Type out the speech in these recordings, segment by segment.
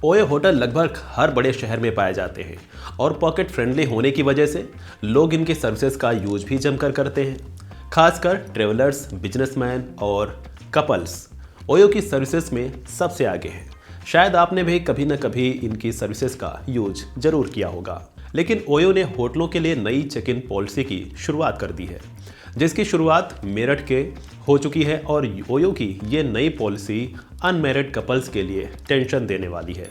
OYO hotel लगभग हर बड़े शहर में पाए जाते हैं और पॉकेट फ्रेंडली होने की वजह से लोग इनकी सर्विसेज का यूज भी जमकर करते हैं। खासकर ट्रेवलर्स, बिजनेसमैन और कपल्स ओयो की सर्विसेज में सबसे आगे हैं। शायद आपने भी कभी न कभी इनकी सर्विसेज का यूज जरूर किया होगा। लेकिन ओयो ने होटलों के लिए नई चेक इन पॉलिसी की शुरुआत कर दी है, जिसकी शुरुआत मेरठ के हो चुकी है और ओयो की ये नई पॉलिसी अनमैरिड कपल्स के लिए टेंशन देने वाली है।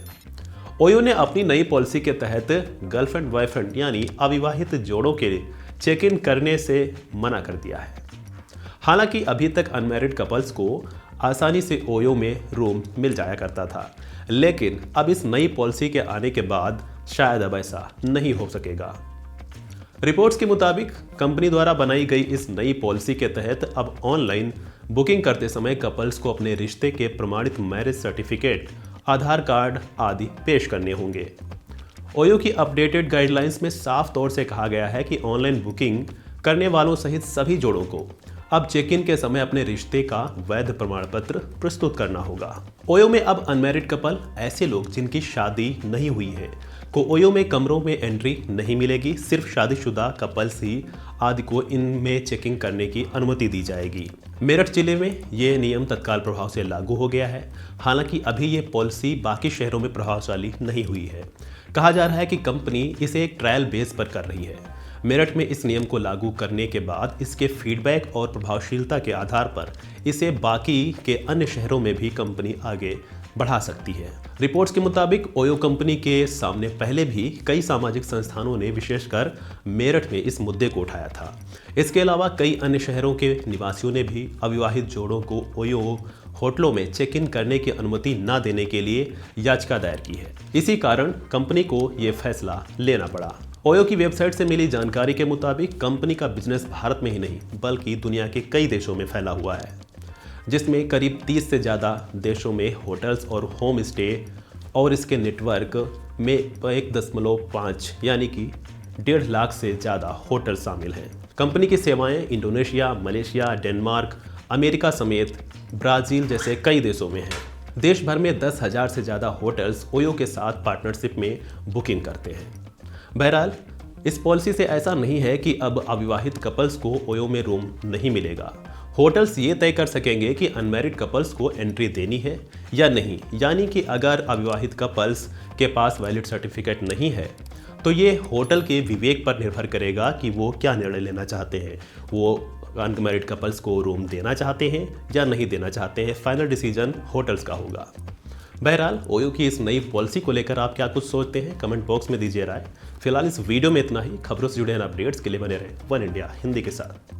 ओयो ने अपनी नई पॉलिसी के तहत गर्लफ्रेंड बॉयफ्रेंड यानी अविवाहित जोड़ों के चेक इन करने से मना कर दिया है। हालांकि अभी तक अनमैरिड कपल्स को आसानी से ओयो में रूम मिल जाया करता था, लेकिन अब इस नई पॉलिसी के आने के बाद शायद अब ऐसा नहीं हो सकेगा। रिपोर्ट्स के मुताबिक कंपनी द्वारा बनाई गई इस नई पॉलिसी के तहत अब ऑनलाइन बुकिंग करते समय कपल्स को अपने रिश्ते के प्रमाणित मैरिज सर्टिफिकेट, आधार कार्ड आदि पेश करने होंगे। ओयो की अपडेटेड गाइडलाइंस में साफ तौर से कहा गया है कि ऑनलाइन बुकिंग करने वालों सहित सभी जोड़ों को अब चेक इन के समय अपने रिश्ते का वैध प्रमाण पत्र प्रस्तुत करना होगा। ओयो में अब अनमैरिड कपल, ऐसे लोग जिनकी शादी नहीं हुई है, को ओयो में कमरों में एंट्री नहीं मिलेगी। सिर्फ शादीशुदा कपल्स ही आदि को इनमें चेकिंग करने की अनुमति दी जाएगी। मेरठ जिले में ये नियम तत्काल प्रभाव से लागू हो गया है। हालांकि अभी ये पॉलिसी बाकी शहरों में प्रभावशाली नहीं हुई है। कहा जा रहा है कि कंपनी इसे एक ट्रायल बेस पर कर रही है। मेरठ में इस नियम को लागू करने के बाद इसके फीडबैक और प्रभावशीलता के आधार पर इसे बाकी के अन्य शहरों में भी कंपनी आगे बढ़ा सकती है। रिपोर्ट्स के मुताबिक ओयो कंपनी के सामने पहले भी कई सामाजिक संस्थानों ने विशेषकर मेरठ में इस मुद्दे को उठाया था। इसके अलावा कई अन्य शहरों के निवासियों ने भी अविवाहित जोड़ों को ओयो होटलों में चेक इन करने की अनुमति न देने के लिए याचिका दायर की है। इसी कारण कंपनी को ये फैसला लेना पड़ा। ओयो की वेबसाइट से मिली जानकारी के मुताबिक कंपनी का बिजनेस भारत में ही नहीं बल्कि दुनिया के कई देशों में फैला हुआ है, जिसमें करीब 30 से ज़्यादा देशों में होटल्स और होम स्टे और इसके नेटवर्क में 1.5 यानी कि 1.5 लाख से ज़्यादा होटल शामिल हैं। कंपनी की सेवाएं इंडोनेशिया, मलेशिया, डेनमार्क, अमेरिका समेत ब्राज़ील जैसे कई देशों में हैं। देश भर में 10,000 से ज़्यादा होटल्स ओयो के साथ पार्टनरशिप में बुकिंग करते हैं। बहरहाल, इस पॉलिसी से ऐसा नहीं है कि अब अविवाहित कपल्स को ओयो में रूम नहीं मिलेगा। होटल्स ये तय कर सकेंगे कि अनमैरिड कपल्स को एंट्री देनी है या नहीं। यानी कि अगर अविवाहित कपल्स के पास वैलिड सर्टिफिकेट नहीं है तो ये होटल के विवेक पर निर्भर करेगा कि वो क्या निर्णय लेना चाहते हैं। वो अनमैरिड कपल्स को रूम देना चाहते हैं या नहीं देना चाहते हैं। फाइनल डिसीजन होटल्स का होगा। बहरहाल, ओयो की इस नई पॉलिसी को लेकर आप क्या कुछ सोचते हैं, कमेंट बॉक्स में दीजिए राय। फिलहाल इस वीडियो में इतना ही। खबरों से जुड़े अपडेट्स के लिए बने रहे वन इंडिया हिंदी के साथ।